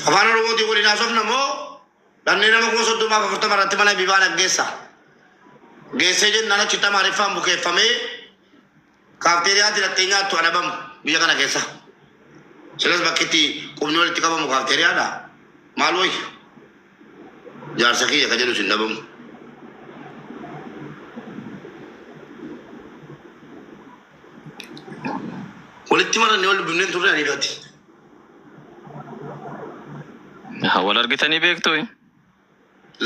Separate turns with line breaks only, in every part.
afaan oromootiin waliin haasofna moo dhannee nama kuma soddomaa fi afurtama irratti mana bibaan aggeessa geessee jennaan achitti amaariffaan bukeeffamee kaafteeriyaatti dhattee nyaattu adabamu biyya kana keessa silas bakkitti qubni walitti qabamu kaafteeriyaadha maal wayi jaarsa kiyya ka jedhu sin dhabamu walitti marannee wal dubbifneen turre ani dhati
wal argitanii beektu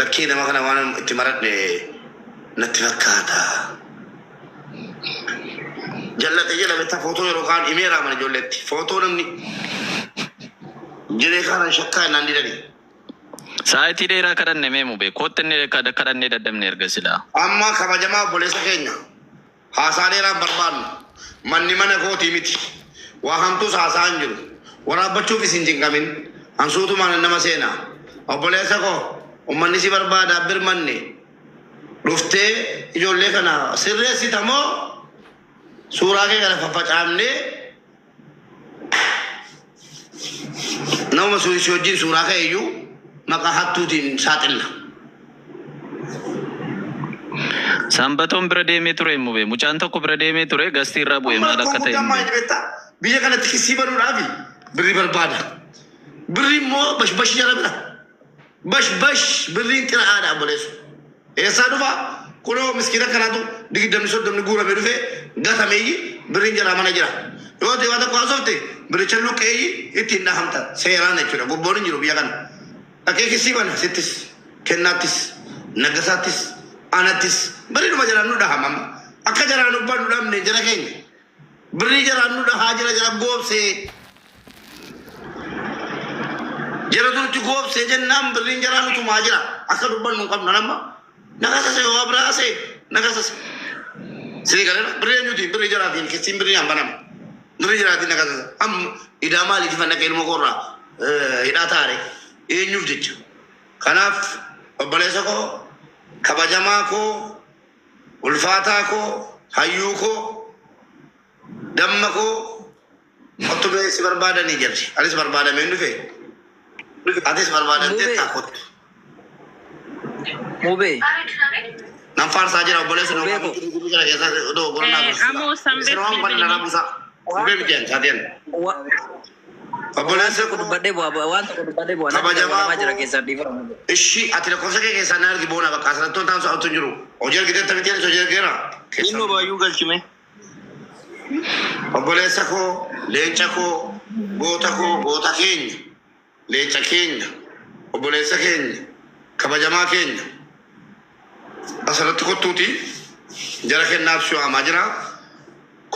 lakkii nama kana waan itti maradhe natti fakkaata jallate jala betta footoo yeroo kaan imeeraa mana ijoolleetti footoo namni jedhee kaanaan shakkaa innaan didani
sa'aatii dheeraa kadhanne meemu bee koottinne kadhannee daddabne erga silaa
amma kabajamaa obboleessa keenya haasaa dheeraan barbaannu manni mana kootii miti waa hamtuus haasaa hin jiru waraabbachuuf isin jinqamin ansuutumaan nama seenaa obboleessa koo ummanni si barbaada birmanne dhuftee ijoollee kana sirreessita moo suuraa kee kana faffacaafnee nama si wajjin suuraa kee iyyuu maqaa hattuutiin saaxilla.
Sanbatoon bira deemee ture immoo bee mucaan tokko bira deemee ture gastii irraa bu'ee maal akka ta'e
biyya kanatti kisii banuudhaafi birrii barbaada birrii immoo bash jala bira bash birriin qiraa'aadha obboleessu eessaa dhufa kunoo miskiina kanaatu digdamni soddomni guuramee dhufe gatameeyyi birriin jalaa mana jira yoo ta'e waan tokko haasofte biricha luqqeeyyi ittiin dhahamta seeraan jechuudha gobboon hin jiru biyya kana dhaqee kisii bana sittis kennaattis nagasaattis anattis birriidhuma jalaan nu dhahamam akka jalaan ubbaan nu dhabne jara keenya birrii jalaan nu dhahaa jara goobsee jara tunutti goobsee jennaan birriin jalaan utumaa jira akka dubban nu qabna nama nagasase waa biraase nagasase sini galera birrii eenyuti birrii jaraatiin kisiin birrii hambanama birrii jaraatiin nagasase am idaa maaliif fannaqee ilma korraa hidhaa taare eenyuuf jecha kanaaf obboleessa koo kabajamaa koo ulfaataa koo hayyuu koo damma koo ottubee si barbaadanii jirti anis barbaadamee hin dhufe atis barbaadamtee taakottu
Mube.
Nam farsa jira obboleessa nama gurguru jira keessa odoo gornaa
Amo sambe
waan kan nana busa mube mitiyan saatiyan obboleessa
Kun badde bu'a waan tokko badde bu'a nama jira keessa dhiifama.
ishi ati lakkoofsa kee keessaa na argi boona bakka asirrattoon taa'u sa'atu hin jiru hojii argiteetta mitiyan hojii argeera
Ilma baay'uu galchime.
obboleessa koo leenca koo goota keenya leenca keenya obboleessa keenya kabajamaa keenya asirratti kottuuti jara kennaaf si'aamaa jira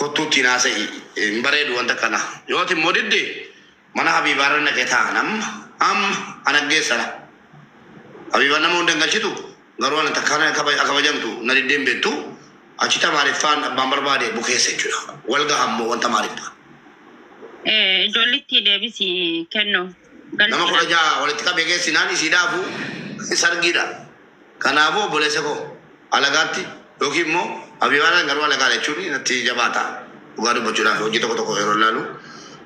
kottuutti naasa'ii hin bareedu wanta kana yooti immoo didde mana habiibaarra naqee taa'an amma anaggeessana habiibaan nama hunda hin galchitu garuu ana takkaan kabajamtu na diddeen beektu achita maaliffaan abbaan barbaade bukeessa jechuudha wal gahammoo wanta maaliffaa
ijoollitti deebisi kennu
nama kudha jaha walitti qabee geessinaan isiidhaafu sargiidha kanaafuu obboleessa koo alagaatti yookiin immoo habiibaan garuu alagaa jechuun natti jabaata dhugaa dubbachuudhaaf hojii tokko yeroo ilaalu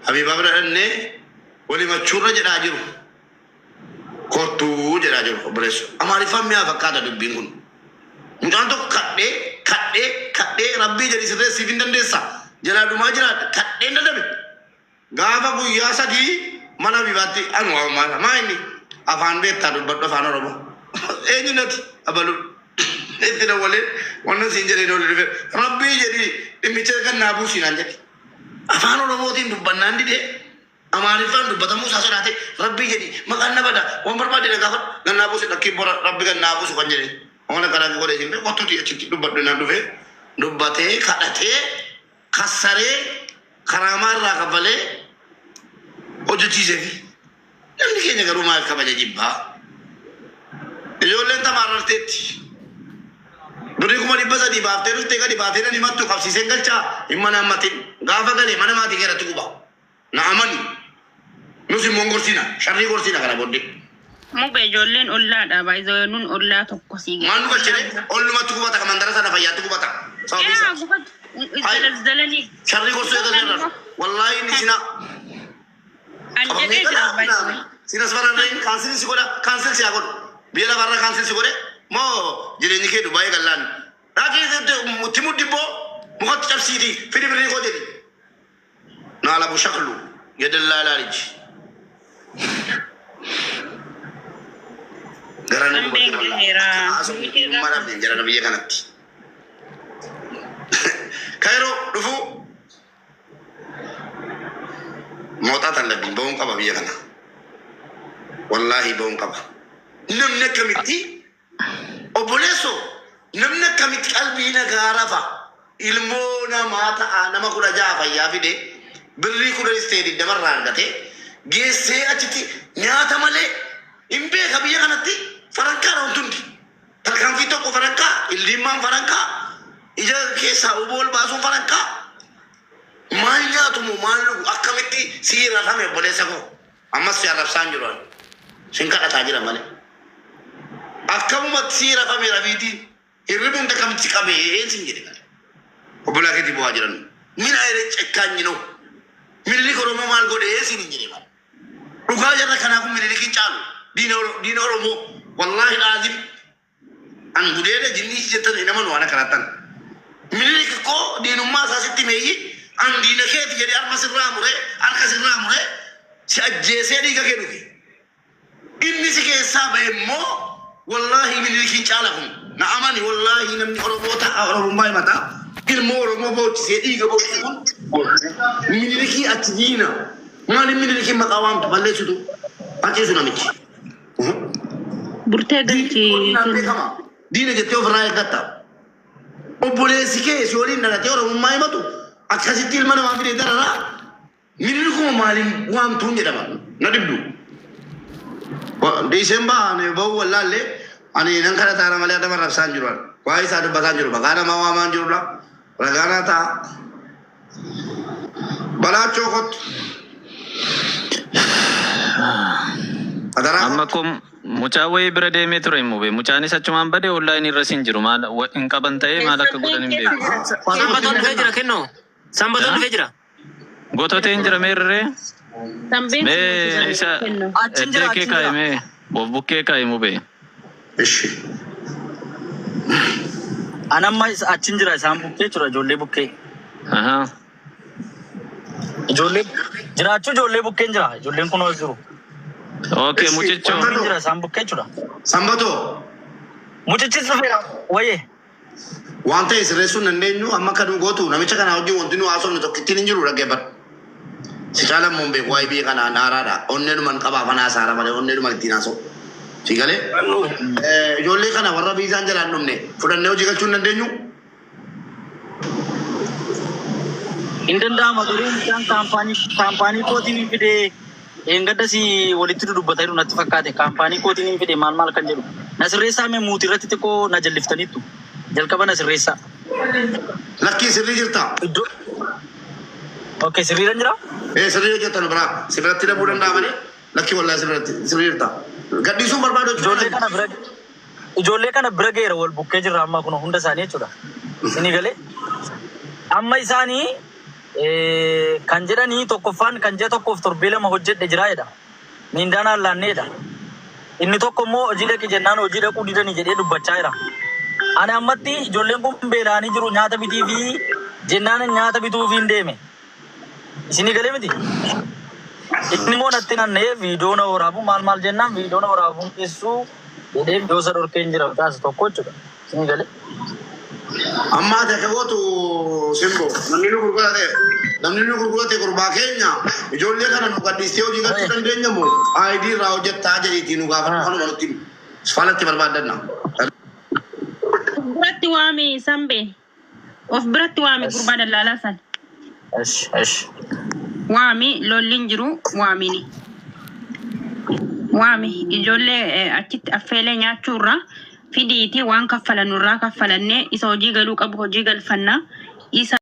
habiibaa bira dhannee walii machuurra jedhaa jiru kottuu jedhaa jiru obboleessu amaariffaan mi'aa fakkaata dubbiin kun mucaan tokko kadhee rabbii jedhi sirree siif hin dandeessa jalaa dhumaa jiraadha kadhee dadhabe gaafa guyyaa sadii mana habiibaatti anu maa inni afaan beektaa dubbadhu afaan oromoo eenyu nati abalu itti dawalee wannan siin jedhee doole dhufe rabbii jedhi dhimmicha kan naa buusinaan jedhe afaan oromootiin dubbannaan didee amaariffaan dubbatamuu isaa sodaate rabbii jedhi maqaan na bada waan barbaade na gaafa gannaa buusi dhakkii bora rabbi gannaa buusu kan jedhe waan akkanaa godhee siin qottuuti achitti dubbadhu naan dhufe dubbatee kadhatee kassaree karaamaa irraa kaffalee hojjechiisee fi namni keenya garuu maal kabaja jibbaa ijoolleen tamaararteetti birrii kuma 300 baaftee dhuftee gadi baatee nan himattu qabsiiseen galchaa hin mana hammatin gaafa galee mana maatii keerratti quba na amani nus immoo gorsina sharrii gorsina kana booddee
Mube ijoolleen ollaadha baay'ee nun ollaa tokko sii
maan nu galchine ollumatti qubata kamandara sana fayyaatti qubata sababisa
dalanii
sharrii gorsuu eegalee wallaahi inni sina Sinas barang cancel si koda cancel si aku. Biar barang cancel si koda mau jadi ni ke Dubai galan. Lagi itu timur dibo muka cap sidi fidi beri kau jadi. Nala bushaklu yadallah lalij. Garana
Sampai giliran.
Malam ni jalan nabi kanat. Kairo dufu. Mautatan lebih bawang kaba biya kana. Wallahi bawang kaba. Namna kamiti oboleso namna kamiti qalbi na garafa ilmo na mata ana makula jafa ya fide birri kula istedi damarra gate gese achiti nyata male imbe kabiya kanati faranka rontundi talkan fito ko faranka illimman faranka ija kesa obol basu faranka manya tumu malu akamiti sira tame bolesa ko amma si arab sanjuro sinkata tajira male akamu matsira tame rabiti iribun da kamiti kabe singire obola ke dibo ajiran mina ere chekkanyino milli ko romo mal gode singire ma ruga jara kana ko milli kin chalu dino romo wallahi alazim an gudede jinni jetta ina man wana karatan milli ko dinu ma sa sitti meyi an dina ke jadi armasirra mure an kasirra mure si ajjese di ka kenuki inni si ke sabe mo wallahi milli kin chalahum na amani wallahi namni orobota oromai mata ilmo oromo boti se diga boti kun milli ki atjina mali milli ki makawam to balle sudu ati sunamici
Burte ganti.
Dina jette ofrai gatta obolesi ke soli na te oromai matu akasi til mana ma fide darara milli ko mali wam tunje dama na dibdu December ne baw wallahi ani nan kala tara male adama rab sanjurwan wai sa do basanjuru bagana ma wa manjurla ragana ta bala chokot adara
amma kum mucha way brade metro imube mucha ni sachuman bade online rasin jiru mal in kabantaye malak gudanim be
Sambaton fejra kenno. Sambaton fejra.
goto te injira merre
Sampai
me isa ke kai me bobuke kai mube
ishi
Anamma achinjira sambukke chura jolle bukke.
aha
Jolle jirachu jolle bukke njira jolle kuno jiru.
okay muchicho
Achinjira sambukke chura.
sambato
Muchichi sufera waye.
wanta isresu nandenyu amma kadu gotu namicha kana hojji wontinu aso ne tokkitini jiru rage bat sikala mombe kwai bi kana narada onnedu man kaba kana sara male onnedu man tinaso sigale jolle kana warra bi zanjala numne fudanne hoji galchun nandenyu
Indanda madurin kan kampani ko tini fide engada si walitu dubbata iru natti fakkate kampani ko tini fide mal kan jiru nasresa me mutirati ko na jalliftanitu jalkaba nasresa
lakki sirri jirta
okay sirri ranjira
sirri jirta no bra sirratti da budan da mane lakki wallahi sirri jirta gaddi sum barbado
ijolle kana bragera wal bukke jirra amma kuno hunda sani chuda sini gale amma isani kan jedhani tokkoffaan kan jedha tokkoof torbee ma hojjedhe jira jedha mindaanaan laanneedha inni tokko immoo hojii dhaqi jennaan hojii dhaquu didanii jedhee dubbachaa jira ani ammatti ijoolleen kun beela'anii jiru nyaata bitii fi jennaan nyaata bituuf hin deeme isinii galee miti inni immoo natti naanna'ee viidiyoo na waraabu maal jennaan viidiyoo na waraabuun keessuu jedhee viidiyoo isa dhorkee hin jira taasisa tokko jechuudha isinii galee
amma ta gotu simbo namni nu gurgurate gurba kenya ijolle kana nu gadiste hojii galchu dandenya mo ID ra hojjetta jedhiti nu gaafa kanu manutti falatti barbaadanna
Beratti waami sambe of beratti waami gurba dallala san
እሺ
waami lollin jiru waamini waami ijolle achitti affeelee nyaachuurra fidiiti waan kaffalanurraa kaffalanne isa hojii galuu qabu hojii galfanna isa